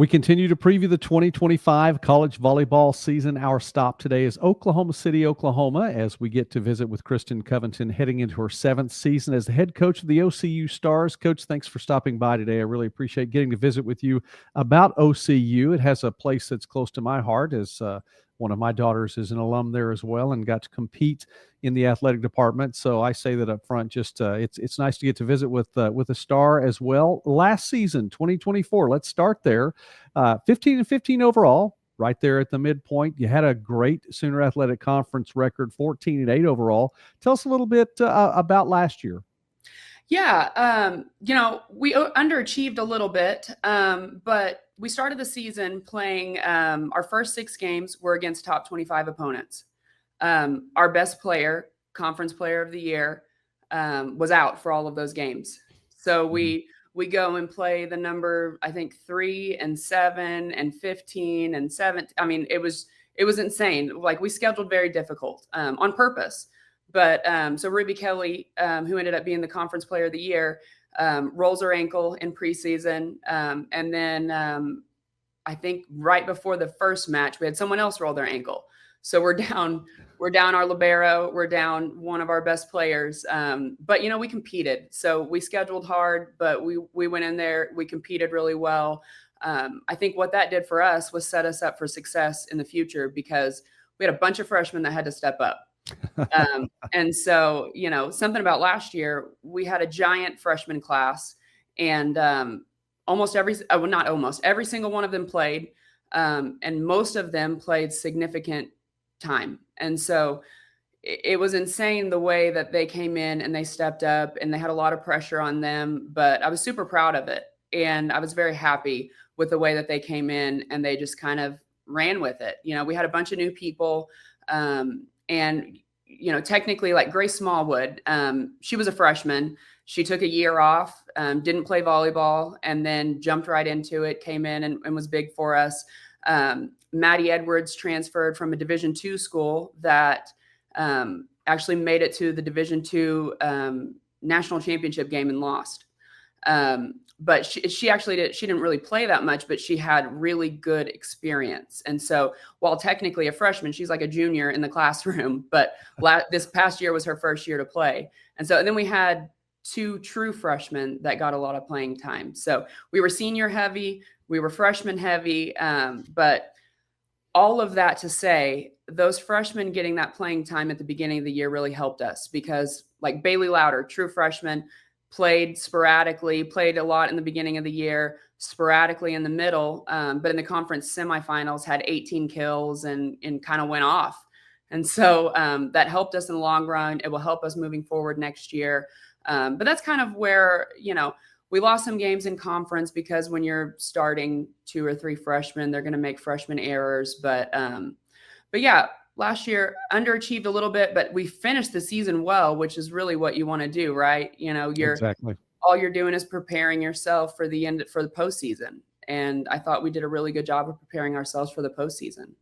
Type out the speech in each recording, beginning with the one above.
We continue to preview the 2025 college volleyball season. Our stop today is Oklahoma City, Oklahoma, as we get to visit with Kristen Coventon heading into her 7th season as the head coach of the OCU Stars. Coach, thanks for stopping by today. I really appreciate getting to visit with you about OCU. It has a place that's close to my heart, as one of my daughters is an alum there as well and got to compete in the athletic department. So I say that up front. Just it's nice to get to visit with a Star as well. Last season, 2024. Let's start there. 15-15 overall, right there at the midpoint. You had a great Sooner Athletic Conference record, 14-8 overall. Tell us a little bit about last year. Yeah, we underachieved a little bit, but we started the season playing our first 6 games were against top 25 opponents. Our best player, conference player of the year, was out for all of those games. So we go and play the number, I think 3 and 7 and 15 and 7. I mean, it was insane. Like, we scheduled very difficult on purpose. But so Ruby Kelly, who ended up being the conference player of the year, rolls her ankle in preseason. And then I think right before the first match, we had someone else roll their ankle. So we're down our libero, we're down one of our best players. But, we competed. So we scheduled hard, but we went in there, we competed really well. I think what that did for us was set us up for success in the future, because we had a bunch of freshmen that had to step up. And so, something about last year, we had a giant freshman class, and every single one of them played, and most of them played significant time. And so it was insane the way that they came in and they stepped up, and they had a lot of pressure on them, but I was super proud of it. And I was very happy with the way that they came in and they just kind of ran with it. We had a bunch of new people, and technically, like Grace Smallwood, she was a freshman. She took a year off, didn't play volleyball, and then jumped right into it, came in and was big for us. Maddie Edwards transferred from a Division II school that actually made it to the Division II national championship game and lost. But she didn't really play that much, but she had really good experience. And so while technically a freshman, she's like a junior in the classroom, but this past year was her first year to play. And then we had 2 true freshmen that got a lot of playing time. So we were senior heavy, we were freshman heavy, but all of that to say, those freshmen getting that playing time at the beginning of the year really helped us, because like Bailey Louder, true freshman, played sporadically, played a lot in the beginning of the year, sporadically in the middle, but in the conference semifinals had 18 kills and kind of went off. And so that helped us in the long run. It will help us moving forward next year. But that's kind of where, we lost some games in conference because when you're starting 2 or 3 freshmen, they're going to make freshman errors. But yeah, last year underachieved a little bit, but we finished the season well, which is really what you want to do, right? Exactly. All you're doing is preparing yourself for the postseason. And I thought we did a really good job of preparing ourselves for the postseason.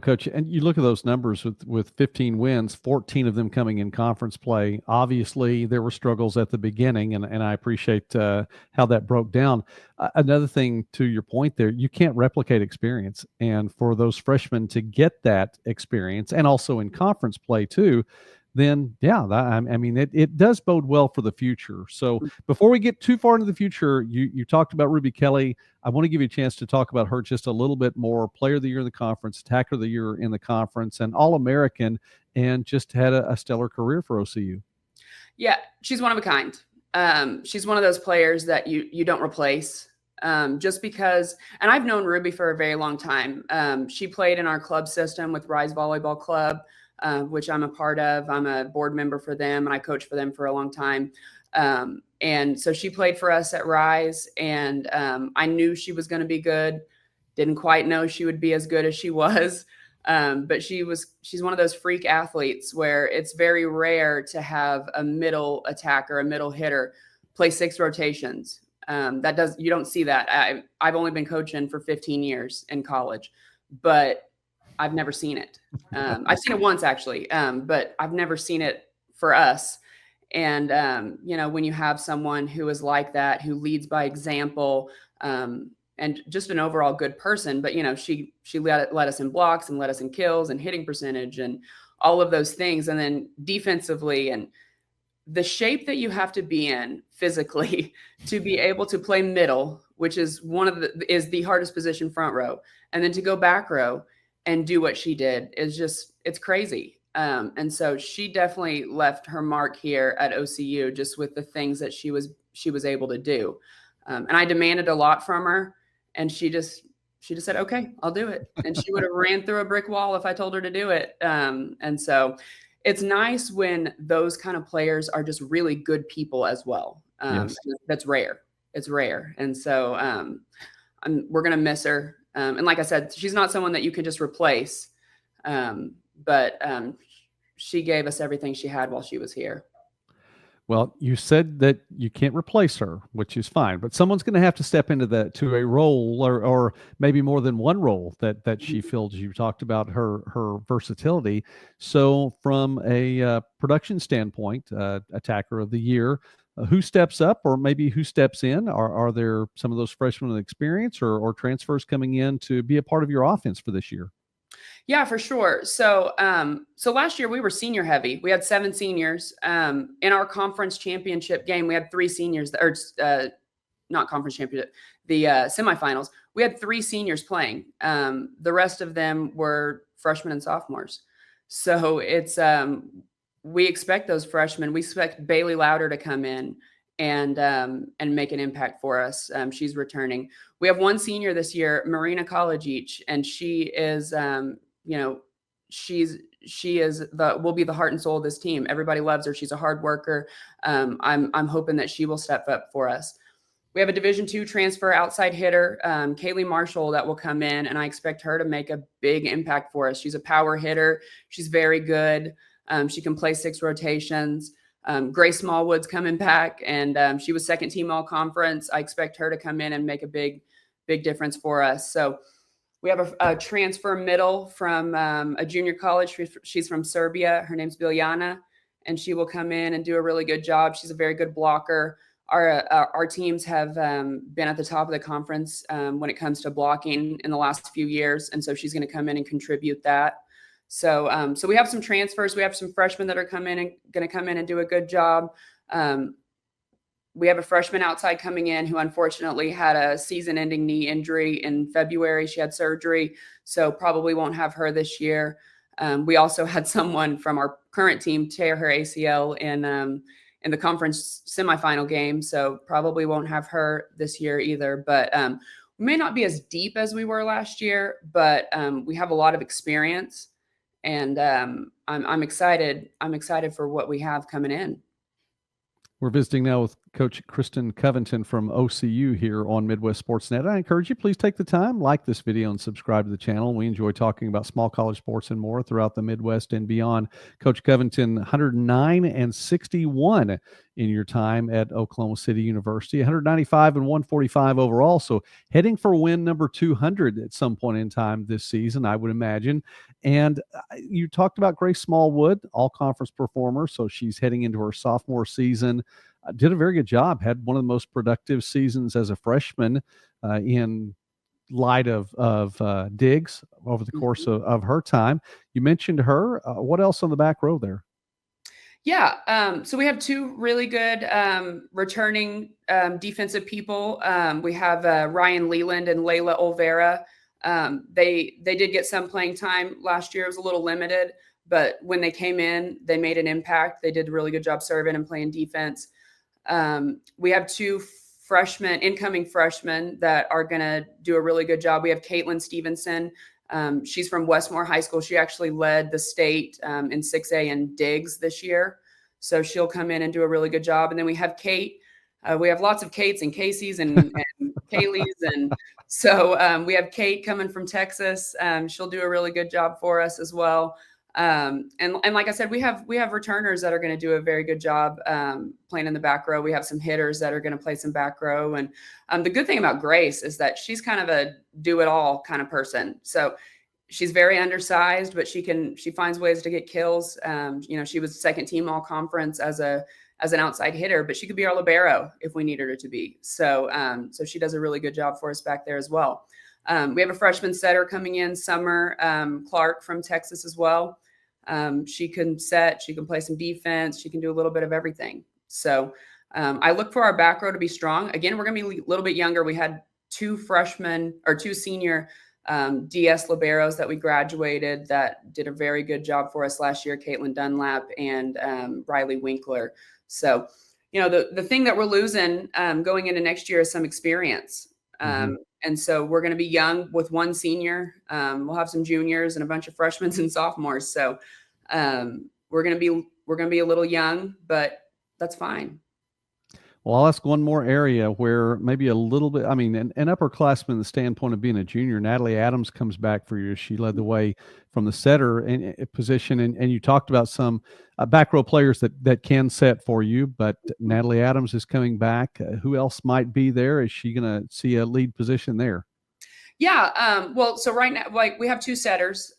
Coach, and you look at those numbers with 15 wins, 14 of them coming in conference play. Obviously, there were struggles at the beginning, and I appreciate how that broke down. Another thing to your point there, you can't replicate experience. And for those freshmen to get that experience, and also in conference play too, then yeah, it does bode well for the future. So before we get too far into the future, you talked about Ruby Kelly. I want to give you a chance to talk about her just a little bit more. Player of the year in the conference, attacker of the year in the conference, and All-American, and just had a stellar career for OCU. Yeah, she's one of a kind. She's one of those players that you don't replace. Just because, and I've known Ruby for a very long time. She played in our club system with Rise Volleyball Club, which I'm a part of. I'm a board member for them, and I coached for them for a long time. And so she played for us at Rise, and I knew she was going to be good. Didn't quite know she would be as good as she was. But she's one of those freak athletes where it's very rare to have a middle attacker, a middle hitter play 6 rotations. You don't see that. I've only been coaching for 15 years in college, but I've never seen it. I've seen it once actually, but I've never seen it for us. And, when you have someone who is like that, who leads by example, and just an overall good person. But, she led us in blocks and led us in kills and hitting percentage and all of those things. And then defensively, and the shape that you have to be in physically to be able to play middle, which is is the hardest position, front row, and then to go back row and do what she did it's crazy. And so she definitely left her mark here at OCU, just with the things that she was able to do. And I demanded a lot from her, and she just said, okay, I'll do it. And she would have ran through a brick wall if I told her to do it. And so it's nice when those kind of players are just really good people as well. Yes. That's rare. It's rare. And so we're going to miss her. And like I said, she's not someone that you can just replace. But she gave us everything she had while she was here. Well, you said that you can't replace her, which is fine, but someone's going to have to step into to a role, or maybe more than one role that she fills. You talked about her versatility. So from a production standpoint, attacker of the year, who steps up, or maybe who steps in? Are there some of those freshmen with experience or transfers coming in to be a part of your offense for this year? Yeah, for sure. So, so last year we were senior heavy. We had 7 seniors. In our conference championship game, we had 3 seniors, or not conference championship, the semifinals. We had 3 seniors playing. The rest of them were freshmen and sophomores. So it's we expect those freshmen. We expect Bailey Louder to come in and make an impact for us. She's returning. We have 1 senior this year, Marina Kalajic, and she is will be the heart and soul of this team. Everybody loves her. She's a hard worker. I'm hoping that she will step up for us. We have a Division II transfer outside hitter, Kaylee Marshall, that will come in, and I expect her to make a big impact for us. She's a power hitter. She's very good. She can play 6 rotations. Grace Smallwood's coming back, and she was second team all conference. I expect her to come in and make a big difference for us. So we have a transfer middle from a junior college. She's from Serbia. Her name's Biljana, and she will come in and do a really good job. She's a very good blocker. Our teams have been at the top of the conference when it comes to blocking in the last few years, and so she's going to come in and contribute that. So we have some transfers. We have some freshmen that are going to come in and do a good job. We have a freshman outside coming in who unfortunately had a season-ending knee injury in February. She had surgery, so probably won't have her this year. We also had someone from our current team tear her ACL in the conference semifinal game, so probably won't have her this year either. But we may not be as deep as we were last year, but we have a lot of experience, and I'm excited. I'm excited for what we have coming in. We're visiting now with Coach Kristen Coventon from OCU here on Midwest Sportsnet. I encourage you, please take the time, like this video, and subscribe to the channel. We enjoy talking about small college sports and more throughout the Midwest and beyond. Coach Coventon, 109-61 in your time at Oklahoma City University, 195 and 145 overall. So heading for win number 200 at some point in time this season, I would imagine. And you talked about Grace Smallwood, all-conference performer. So she's heading into her sophomore season. Did a very good job, had one of the most productive seasons as a freshman in light of Diggs over the course of her time. You mentioned her. What else on the back row there? Yeah, so we have 2 really good returning defensive people. We have Ryan Leland and Layla Olvera. They did get some playing time last year. It was a little limited, but when they came in, they made an impact. They did a really good job serving and playing defense. We have 2 incoming freshmen that are going to do a really good job. We have Caitlin Stevenson. She's from Westmore High School. She actually led the state in 6A in Diggs this year. So she'll come in and do a really good job. And then we have Kate. We have lots of Kates and Caseys and Kayleys. And so we have Kate coming from Texas. She'll do a really good job for us as well. And like I said, we have returners that are going to do a very good job playing in the back row. We have some hitters that are going to play some back row. And the good thing about Grace is that she's kind of a do-it-all kind of person. So she's very undersized, but she finds ways to get kills. She was second team all conference as a as an outside hitter, but she could be our libero if we needed her to be. So, so she does a really good job for us back there as well. We have a freshman setter coming in, Summer Clark from Texas as well. She can set, she can play some defense, she can do a little bit of everything. So I look for our back row to be strong. Again, we're going to be a little bit younger. We had two senior DS liberos that we graduated that did a very good job for us last year, Caitlin Dunlap and Riley Winkler. So, the thing that we're losing going into next year is some experience. And so we're going to be young with one senior. We'll have some juniors and a bunch of freshmen and sophomores. So we're going to be a little young, but that's fine. Well, I'll ask one more area where maybe a little bit, I mean, an upperclassman, the standpoint of being a junior, Natalie Adams comes back for you. She led the way from the setter position. And you talked about some back row players that can set for you, but Natalie Adams is coming back. Who else might be there? Is she going to see a lead position there? Yeah. Well, so right now, like we have two setters,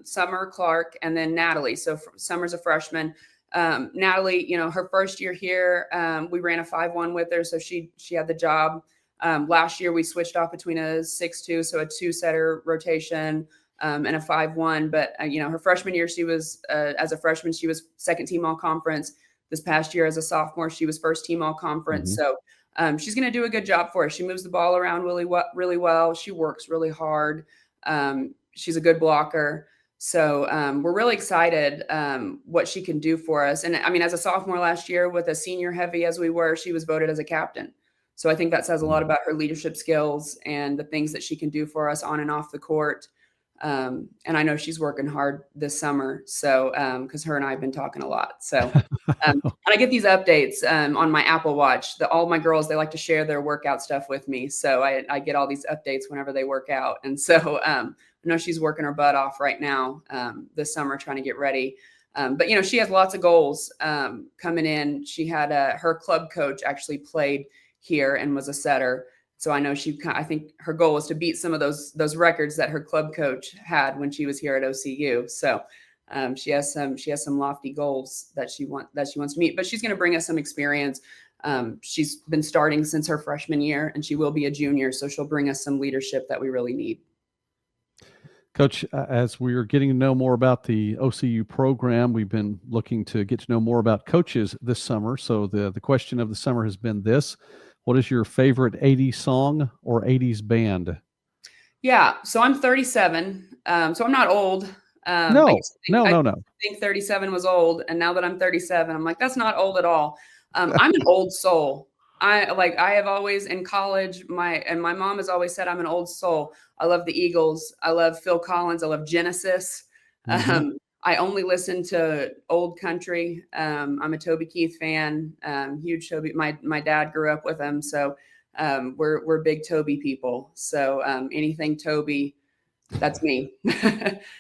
Summer Clark and then Natalie. So Summer's a freshman. Natalie, her first year here, we ran a 5-1 with her. So she had the job. Last year we switched off between a 6-2, so a 2-setter rotation, and a 5-1. But, her freshman year, she was, as a freshman, she was second team all conference. This past year as a sophomore, she was first team all conference. So, she's going to do a good job for us. She moves the ball around really well. She works really hard. She's a good blocker. So we're really excited what she can do for us. And I mean, as a sophomore last year with a senior heavy as we were, she was voted as a captain. So I think that says a lot about her leadership skills and the things that she can do for us on and off the court. And I know she's working hard this summer. So because her and I have been talking a lot. So and I get these updates on my Apple Watch. All my girls, they like to share their workout stuff with me. So I get all these updates whenever they work out. And so I know she's working her butt off right now this summer trying to get ready. But, she has lots of goals coming in. She had her club coach actually played here and was a setter. So I know I think her goal was to beat some of those records that her club coach had when she was here at OCU. So she has some lofty goals that she wants to meet, but she's going to bring us some experience. She's been starting since her freshman year and she will be a junior. So she'll bring us some leadership that we really need. Coach, as we're getting to know more about the OCU program, we've been looking to get to know more about coaches this summer. So the question of the summer has been this: what is your favorite 80s song or 80s band? Yeah, so I'm 37, so I'm not old. No. I think 37 was old, and now that I'm 37, I'm like, that's not old at all. I'm an old soul. I have always in college, my mom has always said I'm an old soul. I love the Eagles. I love Phil Collins. I love Genesis. I only listen to old country. I'm a Toby Keith fan. Huge Toby. My dad grew up with him, so we're big Toby people. So anything Toby, that's me.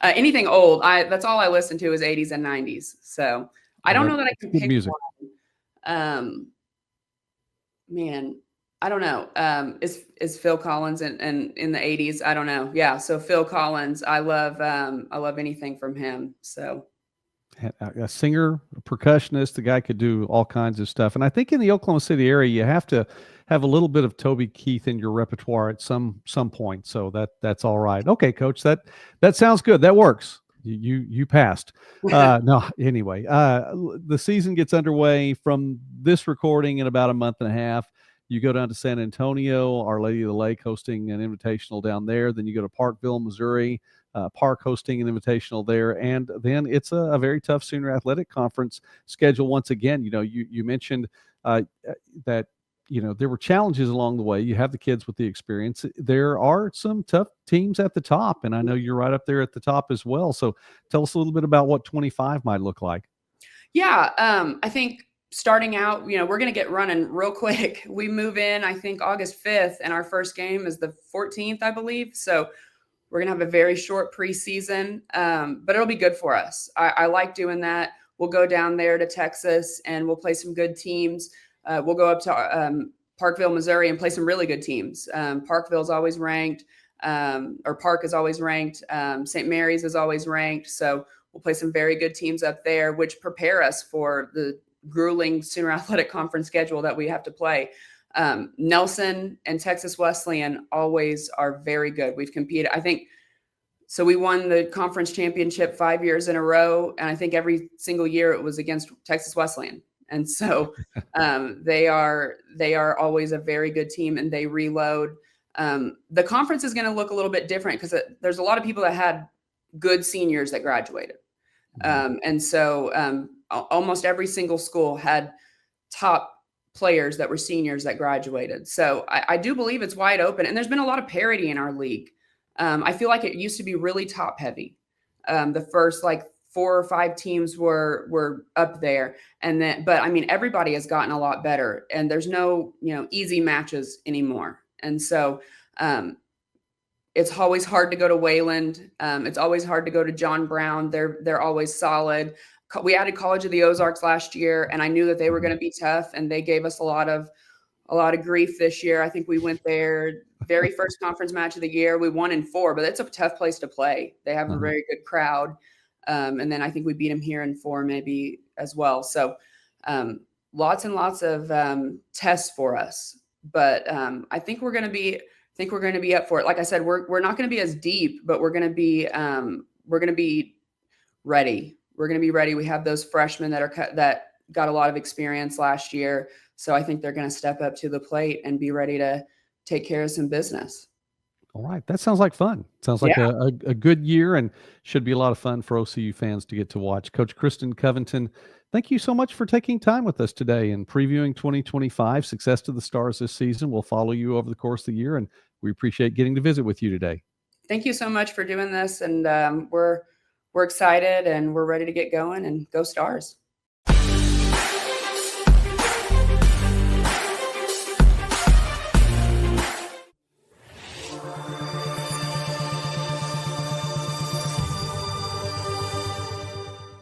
Anything old, that's all I listen to is 80s and 90s. So I don't know that I can pick music. One. Man, I don't know. Is Phil Collins and in the 80s? I don't know. Yeah. So Phil Collins, I love anything from him. So a singer, a percussionist, the guy could do all kinds of stuff. And I think in the Oklahoma City area, you have to have a little bit of Toby Keith in your repertoire at some point. So that's all right. Okay, Coach, that sounds good. That works. You passed. No, anyway, the season gets underway from this recording in about a month and a half. You go down to San Antonio, Our Lady of the Lake hosting an invitational down there. Then you go to Parkville, Missouri, Park hosting an invitational there. And then it's a very tough senior athletic conference schedule once again. You mentioned that, there were challenges along the way. You have the kids with the experience. There are some tough teams at the top, and I know you're right up there at the top as well. So tell us a little bit about what 25 might look like. Yeah, I think starting out, we're going to get running real quick. We move in, I think, August 5th, and our first game is the 14th, I believe. So we're going to have a very short preseason, but it'll be good for us. I like doing that. We'll go down there to Texas, and we'll play some good teams. We'll go up to Parkville, Missouri, and play some really good teams. Parkville is always ranked, or Park is always ranked. St. Mary's is always ranked. So we'll play some very good teams up there, which prepare us for the grueling Sooner Athletic Conference schedule that we have to play. Nelson and Texas Wesleyan always are very good. We've competed, I think. So we won the conference championship 5 years in a row. And I think every single year it was against Texas Wesleyan. And so they are always a very good team, and they reload. The conference is going to look a little bit different because there's a lot of people that had good seniors that graduated. And so almost every single school had top players that were seniors that graduated. So I do believe it's wide open, and there's been a lot of parity in our league. I feel like it used to be really top heavy. The first 4 or 5 teams were up there, but I mean, everybody has gotten a lot better, and there's no, easy matches anymore. And so it's always hard to go to Wayland. It's always hard to go to John Brown. They're always solid. We added College of the Ozarks last year, and I knew that they were going to be tough, and they gave us a lot of grief this year. I think we went there very first conference match of the year. We won in 4, but it's a tough place to play. They have a very good crowd. And then I think we beat them here in 4 maybe as well. So lots and lots of tests for us, but I think we're going to be up for it. Like I said, we're not going to be as deep, but we're going to be ready. We're going to be ready. We have those freshmen that got a lot of experience last year. So I think they're going to step up to the plate and be ready to take care of some business. All right. That sounds like fun. Sounds like a good year, and should be a lot of fun for OCU fans to get to watch. Coach Kristen Coventon, thank you so much for taking time with us today and previewing 2025. Success to the Stars this season. We'll follow you over the course of the year, and we appreciate getting to visit with you today. Thank you so much for doing this, and we're excited, and we're ready to get going, and go Stars.